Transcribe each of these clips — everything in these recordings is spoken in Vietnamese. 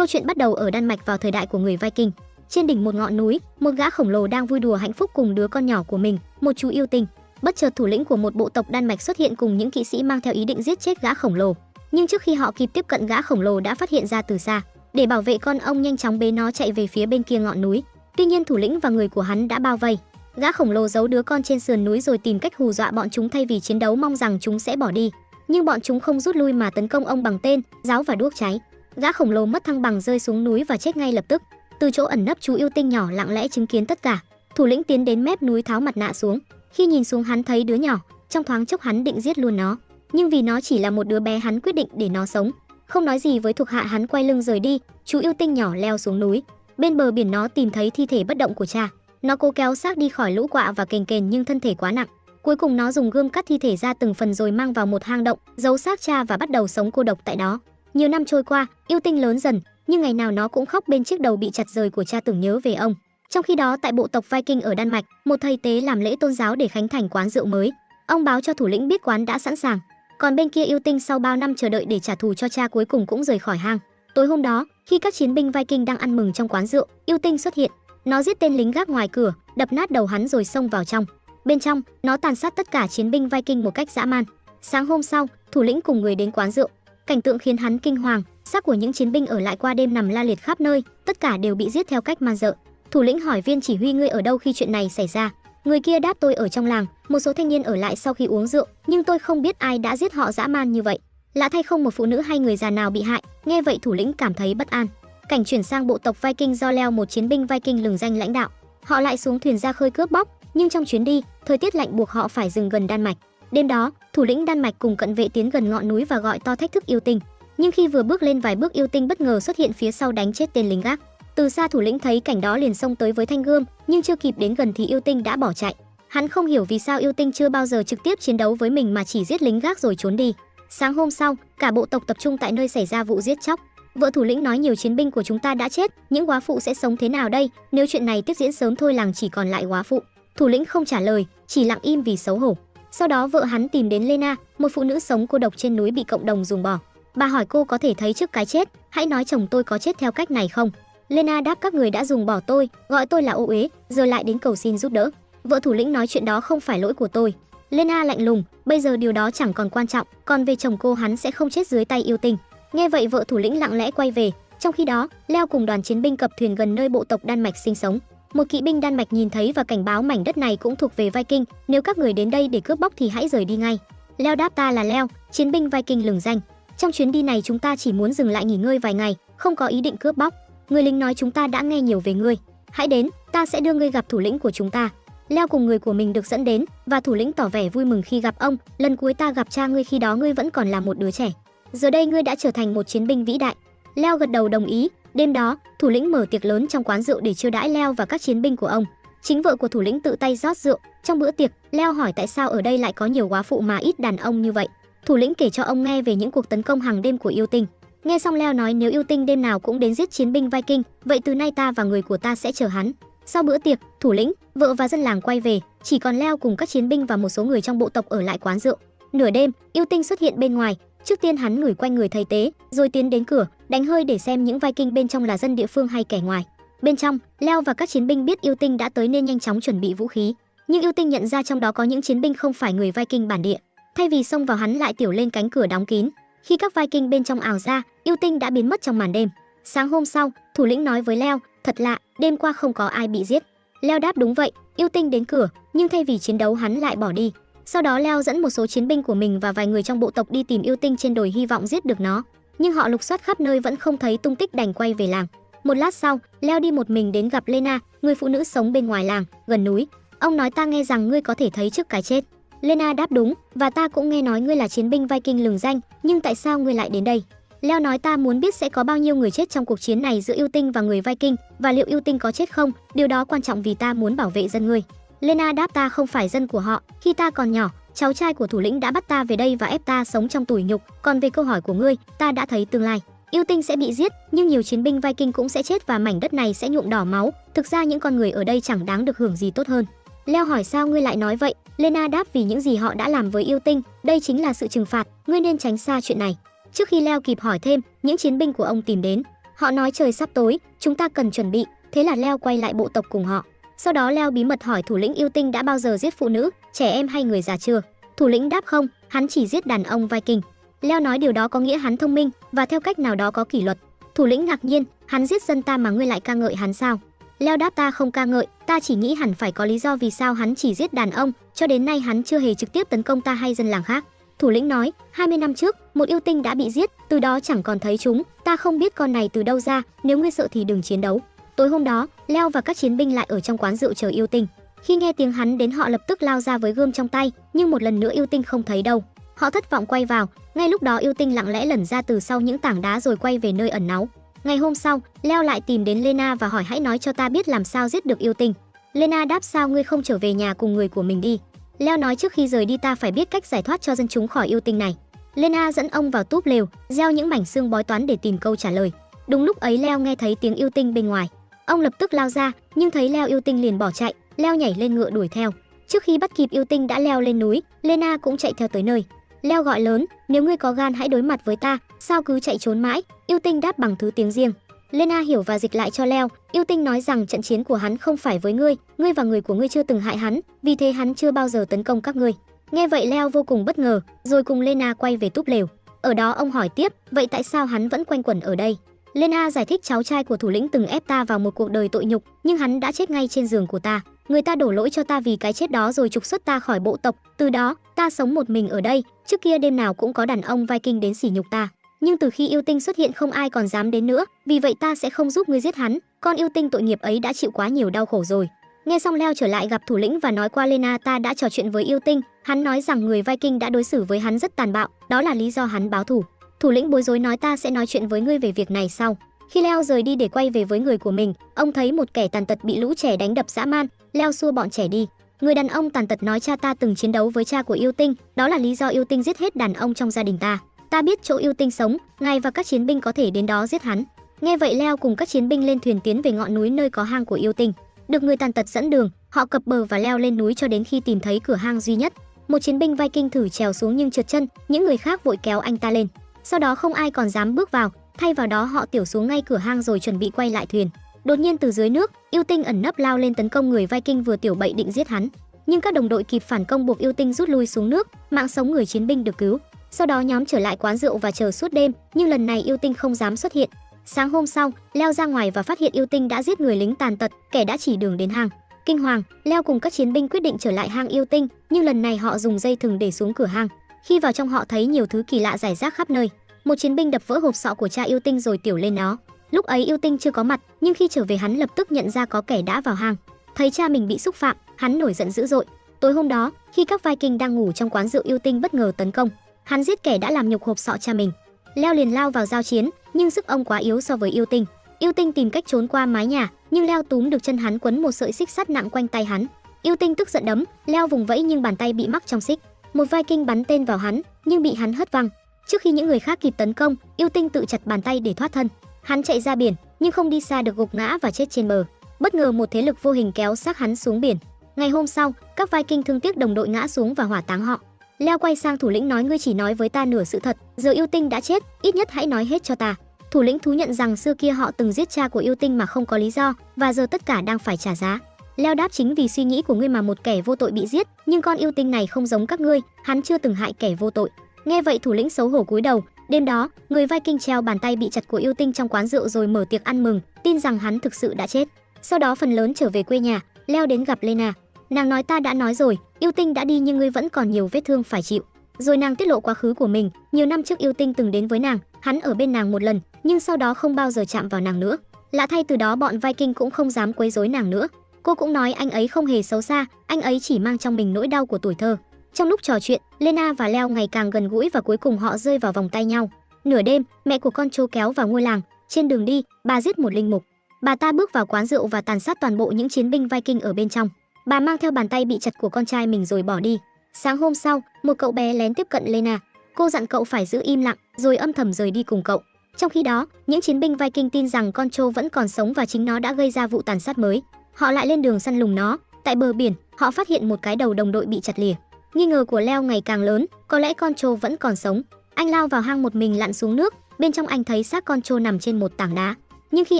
Câu chuyện bắt đầu ở Đan Mạch vào thời đại của người Viking. Trên đỉnh một ngọn núi, một gã khổng lồ đang vui đùa hạnh phúc cùng đứa con nhỏ của mình, một chú yêu tinh. Bất chợt thủ lĩnh của một bộ tộc Đan Mạch xuất hiện cùng những kỵ sĩ mang theo ý định giết chết gã khổng lồ. Nhưng trước khi họ kịp tiếp cận, gã khổng lồ đã phát hiện ra từ xa. Để bảo vệ con, ông nhanh chóng bế nó chạy về phía bên kia ngọn núi. Tuy nhiên thủ lĩnh và người của hắn đã bao vây. Gã khổng lồ giấu đứa con trên sườn núi rồi tìm cách hù dọa bọn chúng thay vì chiến đấu, mong rằng chúng sẽ bỏ đi. Nhưng bọn chúng không rút lui mà tấn công ông bằng tên, giáo và đuốc cháy. Gã khổng lồ mất thăng bằng rơi xuống núi và chết ngay lập tức. Từ chỗ ẩn nấp, chú yêu tinh nhỏ lặng lẽ chứng kiến tất cả. Thủ lĩnh tiến đến mép núi tháo mặt nạ xuống. Khi nhìn xuống, hắn thấy đứa nhỏ. Trong thoáng chốc hắn định giết luôn nó, nhưng vì nó chỉ là một đứa bé, hắn quyết định để nó sống. Không nói gì với thuộc hạ, hắn quay lưng rời đi. Chú yêu tinh nhỏ leo xuống núi. Bên bờ biển nó tìm thấy thi thể bất động của cha. Nó cố kéo xác đi khỏi lũ quạ và kềnh kềnh nhưng thân thể quá nặng. Cuối cùng nó dùng gươm cắt thi thể ra từng phần rồi mang vào một hang động, giấu xác cha và bắt đầu sống cô độc tại đó. Nhiều năm trôi qua, yêu tinh lớn dần, nhưng ngày nào nó cũng khóc bên chiếc đầu bị chặt rời của cha, tưởng nhớ về ông. Trong khi đó, tại bộ tộc Viking ở Đan Mạch, một thầy tế làm lễ tôn giáo để khánh thành quán rượu mới. Ông báo cho thủ lĩnh biết quán đã sẵn sàng. Còn bên kia, yêu tinh sau bao năm chờ đợi để trả thù cho cha cuối cùng cũng rời khỏi hang. Tối hôm đó, khi các chiến binh Viking đang ăn mừng trong quán rượu, yêu tinh xuất hiện. Nó giết tên lính gác ngoài cửa, đập nát đầu hắn rồi xông vào trong. Bên trong, nó tàn sát tất cả chiến binh Viking một cách dã man. Sáng hôm sau, thủ lĩnh cùng người đến quán rượu. Cảnh tượng khiến hắn kinh hoàng, xác của những chiến binh ở lại qua đêm nằm la liệt khắp nơi, tất cả đều bị giết theo cách man dợ. Thủ lĩnh hỏi viên chỉ huy: ngươi ở đâu khi chuyện này xảy ra? Người kia đáp: tôi ở trong làng, một số thanh niên ở lại sau khi uống rượu, nhưng tôi không biết ai đã giết họ dã man như vậy. Lạ thay không một phụ nữ hay người già nào bị hại. Nghe vậy thủ lĩnh cảm thấy bất an. Cảnh chuyển sang bộ tộc Viking do Leo, một chiến binh Viking lừng danh lãnh đạo. Họ lại xuống thuyền ra khơi cướp bóc, nhưng trong chuyến đi, thời tiết lạnh buộc họ phải dừng gần Đan Mạch. Đêm đó, thủ lĩnh Đan Mạch cùng cận vệ tiến gần ngọn núi và gọi to thách thức yêu tinh. Nhưng khi vừa bước lên vài bước, yêu tinh bất ngờ xuất hiện phía sau đánh chết tên lính gác. Từ xa thủ lĩnh thấy cảnh đó liền xông tới với thanh gươm, nhưng chưa kịp đến gần thì yêu tinh đã bỏ chạy. Hắn không hiểu vì sao yêu tinh chưa bao giờ trực tiếp chiến đấu với mình mà chỉ giết lính gác rồi trốn đi. Sáng hôm sau, cả bộ tộc tập trung tại nơi xảy ra vụ giết chóc. Vợ thủ lĩnh nói: nhiều chiến binh của chúng ta đã chết, những góa phụ sẽ sống thế nào đây? Nếu chuyện này tiếp diễn sớm thôi, làng chỉ còn lại góa phụ. Thủ lĩnh không trả lời, chỉ lặng im vì xấu hổ. Sau đó vợ hắn tìm đến Lena, một phụ nữ sống cô độc trên núi bị cộng đồng ruồng bỏ. Bà hỏi cô có thể thấy trước cái chết, hãy nói chồng tôi có chết theo cách này không? Lena đáp: các người đã ruồng bỏ tôi, gọi tôi là ô uế, giờ lại đến cầu xin giúp đỡ. Vợ thủ lĩnh nói: chuyện đó không phải lỗi của tôi. Lena lạnh lùng: bây giờ điều đó chẳng còn quan trọng, còn về chồng cô, hắn sẽ không chết dưới tay yêu tinh. Nghe vậy vợ thủ lĩnh lặng lẽ quay về. Trong khi đó, Leo cùng đoàn chiến binh cập thuyền gần nơi bộ tộc Đan Mạch sinh sống. Một kỵ binh Đan Mạch nhìn thấy và cảnh báo mảnh đất này cũng thuộc về Viking, nếu các người đến đây để cướp bóc thì hãy rời đi ngay. Leo đáp: ta là Leo, chiến binh Viking lừng danh. Trong chuyến đi này chúng ta chỉ muốn dừng lại nghỉ ngơi vài ngày, không có ý định cướp bóc. Người lính nói: chúng ta đã nghe nhiều về ngươi, hãy đến, ta sẽ đưa ngươi gặp thủ lĩnh của chúng ta. Leo cùng người của mình được dẫn đến, và thủ lĩnh tỏ vẻ vui mừng khi gặp ông. Lần cuối ta gặp cha ngươi, khi đó ngươi vẫn còn là một đứa trẻ, giờ đây ngươi đã trở thành một chiến binh vĩ đại. Leo gật đầu đồng ý. Đêm đó, thủ lĩnh mở tiệc lớn trong quán rượu để chiêu đãi Leo và các chiến binh của ông. Chính vợ của thủ lĩnh tự tay rót rượu. Trong bữa tiệc, Leo hỏi tại sao ở đây lại có nhiều góa phụ mà ít đàn ông như vậy. Thủ lĩnh kể cho ông nghe về những cuộc tấn công hàng đêm của yêu tinh. Nghe xong Leo nói: nếu yêu tinh đêm nào cũng đến giết chiến binh Viking, vậy từ nay ta và người của ta sẽ chờ hắn. Sau bữa tiệc, thủ lĩnh, vợ và dân làng quay về, chỉ còn Leo cùng các chiến binh và một số người trong bộ tộc ở lại quán rượu. Nửa đêm, yêu tinh xuất hiện bên ngoài. Trước tiên hắn ngửi quanh người thầy tế, rồi tiến đến cửa, đánh hơi để xem những Viking bên trong là dân địa phương hay kẻ ngoài. Bên trong, Leo và các chiến binh biết yêu tinh đã tới nên nhanh chóng chuẩn bị vũ khí. Nhưng yêu tinh nhận ra trong đó có những chiến binh không phải người Viking bản địa. Thay vì xông vào, hắn lại tiểu lên cánh cửa đóng kín. Khi các Viking bên trong ảo ra, yêu tinh đã biến mất trong màn đêm. Sáng hôm sau, thủ lĩnh nói với Leo: thật lạ, đêm qua không có ai bị giết. Leo đáp: đúng vậy, yêu tinh đến cửa, nhưng thay vì chiến đấu hắn lại bỏ đi. Sau đó Leo dẫn một số chiến binh của mình và vài người trong bộ tộc đi tìm yêu tinh trên đồi, hy vọng giết được nó. Nhưng họ lục soát khắp nơi vẫn không thấy tung tích, đành quay về làng. Một lát sau, Leo đi một mình đến gặp Lena, người phụ nữ sống bên ngoài làng, gần núi. Ông nói: ta nghe rằng ngươi có thể thấy trước cái chết. Lena đáp: đúng, và ta cũng nghe nói ngươi là chiến binh Viking lừng danh, nhưng tại sao ngươi lại đến đây? Leo nói: ta muốn biết sẽ có bao nhiêu người chết trong cuộc chiến này giữa yêu tinh và người Viking, và liệu yêu tinh có chết không, điều đó quan trọng vì ta muốn bảo vệ dân ngươi. Lena đáp: ta không phải dân của họ, khi ta còn nhỏ, cháu trai của thủ lĩnh đã bắt ta về đây và ép ta sống trong tủi nhục. Còn về câu hỏi của ngươi, ta đã thấy tương lai. Yêu tinh sẽ bị giết, nhưng nhiều chiến binh Viking cũng sẽ chết và mảnh đất này sẽ nhuộm đỏ máu. Thực ra những con người ở đây chẳng đáng được hưởng gì tốt hơn. Leo hỏi: sao ngươi lại nói vậy? Lena đáp: vì những gì họ đã làm với yêu tinh, đây chính là sự trừng phạt, ngươi nên tránh xa chuyện này. Trước khi Leo kịp hỏi thêm, những chiến binh của ông tìm đến. Họ nói trời sắp tối, chúng ta cần chuẩn bị, thế là Leo quay lại bộ tộc cùng họ. Sau đó Leo bí mật hỏi thủ lĩnh yêu tinh đã bao giờ giết phụ nữ, trẻ em hay người già chưa. Thủ lĩnh đáp không, hắn chỉ giết đàn ông Viking. Leo nói điều đó có nghĩa hắn thông minh và theo cách nào đó có kỷ luật. Thủ lĩnh ngạc nhiên, hắn giết dân ta mà ngươi lại ca ngợi hắn sao? Leo đáp ta không ca ngợi, ta chỉ nghĩ hẳn phải có lý do vì sao hắn chỉ giết đàn ông, cho đến nay hắn chưa hề trực tiếp tấn công ta hay dân làng khác. Thủ lĩnh nói, 20 năm trước, một yêu tinh đã bị giết, từ đó chẳng còn thấy chúng, ta không biết con này từ đâu ra, nếu ngươi sợ thì đừng chiến đấu. Tối hôm đó, Leo và các chiến binh lại ở trong quán rượu chờ yêu tinh. Khi nghe tiếng hắn đến họ lập tức lao ra với gươm trong tay, nhưng một lần nữa yêu tinh không thấy đâu. Họ thất vọng quay vào, ngay lúc đó yêu tinh lặng lẽ lẩn ra từ sau những tảng đá rồi quay về nơi ẩn náu. Ngày hôm sau, Leo lại tìm đến Lena và hỏi hãy nói cho ta biết làm sao giết được yêu tinh. Lena đáp sao ngươi không trở về nhà cùng người của mình đi. Leo nói trước khi rời đi ta phải biết cách giải thoát cho dân chúng khỏi yêu tinh này. Lena dẫn ông vào túp lều, gieo những mảnh xương bói toán để tìm câu trả lời. Đúng lúc ấy Leo nghe thấy tiếng yêu tinh bên ngoài. Ông lập tức lao ra, nhưng thấy Leo yêu tinh liền bỏ chạy. Leo nhảy lên ngựa đuổi theo. Trước khi bắt kịp yêu tinh đã leo lên núi, Lena cũng chạy theo tới nơi. Leo gọi lớn, nếu ngươi có gan hãy đối mặt với ta, sao cứ chạy trốn mãi? Yêu tinh đáp bằng thứ tiếng riêng. Lena hiểu và dịch lại cho Leo. Yêu tinh nói rằng trận chiến của hắn không phải với ngươi, ngươi và người của ngươi chưa từng hại hắn, vì thế hắn chưa bao giờ tấn công các ngươi. Nghe vậy Leo vô cùng bất ngờ, rồi cùng Lena quay về túp lều. Ở đó ông hỏi tiếp, vậy tại sao hắn vẫn quanh quẩn ở đây? Lena giải thích cháu trai của thủ lĩnh từng ép ta vào một cuộc đời tội nhục, nhưng hắn đã chết ngay trên giường của ta. Người ta đổ lỗi cho ta vì cái chết đó rồi trục xuất ta khỏi bộ tộc. Từ đó, ta sống một mình ở đây. Trước kia đêm nào cũng có đàn ông Viking đến sỉ nhục ta. Nhưng từ khi yêu tinh xuất hiện không ai còn dám đến nữa. Vì vậy ta sẽ không giúp ngươi giết hắn. Con yêu tinh tội nghiệp ấy đã chịu quá nhiều đau khổ rồi. Nghe xong Leo trở lại gặp thủ lĩnh và nói qua Lena ta đã trò chuyện với yêu tinh. Hắn nói rằng người Viking đã đối xử với hắn rất tàn bạo. Đó là lý do hắn báo thù. Thủ lĩnh bối rối nói ta sẽ nói chuyện với ngươi về việc này sau. Khi Leo rời đi để quay về với người của mình, ông thấy một kẻ tàn tật bị lũ trẻ đánh đập dã man. Leo xua bọn trẻ đi. Người đàn ông tàn tật nói cha ta từng chiến đấu với cha của yêu tinh, đó là lý do yêu tinh giết hết đàn ông trong gia đình ta. Ta biết chỗ yêu tinh sống, ngài và các chiến binh có thể đến đó giết hắn. Nghe vậy Leo cùng các chiến binh lên thuyền tiến về ngọn núi nơi có hang của yêu tinh. Được người tàn tật dẫn đường, họ cập bờ và leo lên núi cho đến khi tìm thấy cửa hang duy nhất. Một chiến binh Viking thử trèo xuống nhưng trượt chân, những người khác vội kéo anh ta lên. Sau đó không ai còn dám bước vào, thay vào đó họ tiểu xuống ngay cửa hang rồi chuẩn bị quay lại thuyền. Đột nhiên từ dưới nước, yêu tinh ẩn nấp lao lên tấn công người Viking vừa tiểu bậy định giết hắn. Nhưng các đồng đội kịp phản công buộc yêu tinh rút lui xuống nước, mạng sống người chiến binh được cứu. Sau đó nhóm trở lại quán rượu và chờ suốt đêm, nhưng lần này yêu tinh không dám xuất hiện. Sáng hôm sau, Leo ra ngoài và phát hiện yêu tinh đã giết người lính tàn tật, kẻ đã chỉ đường đến hang. Kinh hoàng, Leo cùng các chiến binh quyết định trở lại hang yêu tinh, nhưng lần này họ dùng dây thừng để xuống cửa hang. Khi vào trong họ thấy nhiều thứ kỳ lạ rải rác khắp nơi. Một chiến binh đập vỡ hộp sọ của cha yêu tinh rồi tiểu lên nó. Lúc ấy yêu tinh chưa có mặt, nhưng khi trở về hắn lập tức nhận ra có kẻ đã vào hang. Thấy cha mình bị xúc phạm, hắn nổi giận dữ dội. Tối hôm đó, khi các Viking đang ngủ trong quán rượu yêu tinh bất ngờ tấn công. Hắn giết kẻ đã làm nhục hộp sọ cha mình. Leo liền lao vào giao chiến, nhưng sức ông quá yếu so với yêu tinh. Yêu tinh tìm cách trốn qua mái nhà, nhưng Leo túm được chân hắn quấn một sợi xích sắt nặng quanh tay hắn. Yêu tinh tức giận đấm, Leo vùng vẫy nhưng bàn tay bị mắc trong xích. Một Viking bắn tên vào hắn, nhưng bị hắn hất văng. Trước khi những người khác kịp tấn công, yêu tinh tự chặt bàn tay để thoát thân. Hắn chạy ra biển, nhưng không đi xa được gục ngã và chết trên bờ. Bất ngờ một thế lực vô hình kéo xác hắn xuống biển. Ngày hôm sau, các Viking thương tiếc đồng đội ngã xuống và hỏa táng họ. Leo quay sang thủ lĩnh nói ngươi chỉ nói với ta nửa sự thật, giờ yêu tinh đã chết, ít nhất hãy nói hết cho ta. Thủ lĩnh thú nhận rằng xưa kia họ từng giết cha của yêu tinh mà không có lý do, và giờ tất cả đang phải trả giá. Leo đáp chính vì suy nghĩ của ngươi mà một kẻ vô tội bị giết, nhưng con yêu tinh này không giống các ngươi, hắn chưa từng hại kẻ vô tội. Nghe vậy thủ lĩnh xấu hổ cúi đầu. Đêm đó, người Viking treo bàn tay bị chặt của yêu tinh trong quán rượu rồi mở tiệc ăn mừng, tin rằng hắn thực sự đã chết. Sau đó phần lớn trở về quê nhà, Leo đến gặp Lena. Nàng nói ta đã nói rồi, yêu tinh đã đi nhưng ngươi vẫn còn nhiều vết thương phải chịu. Rồi nàng tiết lộ quá khứ của mình, nhiều năm trước yêu tinh từng đến với nàng, hắn ở bên nàng một lần, nhưng sau đó không bao giờ chạm vào nàng nữa. Lạ thay từ đó bọn Viking cũng không dám quấy rối nàng nữa. Cô cũng nói anh ấy không hề xấu xa, anh ấy chỉ mang trong mình nỗi đau của tuổi thơ. Trong lúc trò chuyện, Lena và Leo ngày càng gần gũi và cuối cùng họ rơi vào vòng tay nhau. Nửa đêm, mẹ của con trâu kéo vào ngôi làng, trên đường đi, bà giết một linh mục. Bà ta bước vào quán rượu và tàn sát toàn bộ những chiến binh Viking ở bên trong. Bà mang theo bàn tay bị chặt của con trai mình rồi bỏ đi. Sáng hôm sau, một cậu bé lén tiếp cận Lena. Cô dặn cậu phải giữ im lặng, rồi âm thầm rời đi cùng cậu. Trong khi đó, những chiến binh Viking tin rằng con trâu vẫn còn sống và chính nó đã gây ra vụ tàn sát mới. Họ lại lên đường săn lùng nó. Tại bờ biển, họ phát hiện một cái đầu đồng đội bị chặt lìa. Nghi ngờ của Leo ngày càng lớn, có lẽ con trâu vẫn còn sống. Anh lao vào hang một mình lặn xuống nước, bên trong anh thấy xác con trâu nằm trên một tảng đá. Nhưng khi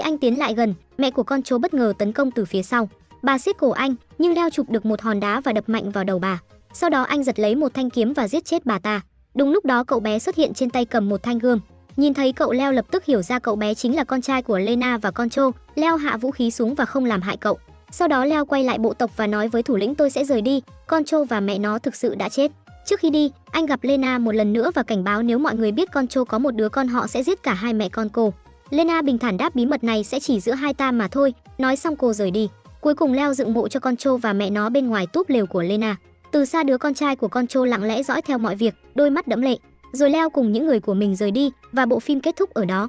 anh tiến lại gần, mẹ của con trâu bất ngờ tấn công từ phía sau. Bà siết cổ anh, nhưng Leo chụp được một hòn đá và đập mạnh vào đầu bà. Sau đó anh giật lấy một thanh kiếm và giết chết bà ta. Đúng lúc đó cậu bé xuất hiện trên tay cầm một thanh gươm. Nhìn thấy cậu, Leo lập tức hiểu ra cậu bé chính là con trai của Lena và con trâu. Leo hạ vũ khí xuống và không làm hại cậu. Sau đó Leo quay lại bộ tộc và nói với thủ lĩnh tôi sẽ rời đi, con trâu và mẹ nó thực sự đã chết. Trước khi đi, anh gặp Lena một lần nữa và cảnh báo nếu mọi người biết con trâu có một đứa con họ sẽ giết cả hai mẹ con cô. Lena bình thản đáp bí mật này sẽ chỉ giữa hai ta mà thôi, nói xong cô rời đi. Cuối cùng Leo dựng mộ cho con trâu và mẹ nó bên ngoài túp lều của Lena. Từ xa đứa con trai của con trâu lặng lẽ dõi theo mọi việc, đôi mắt đẫm lệ. Rồi Leo cùng những người của mình rời đi và bộ phim kết thúc ở đó.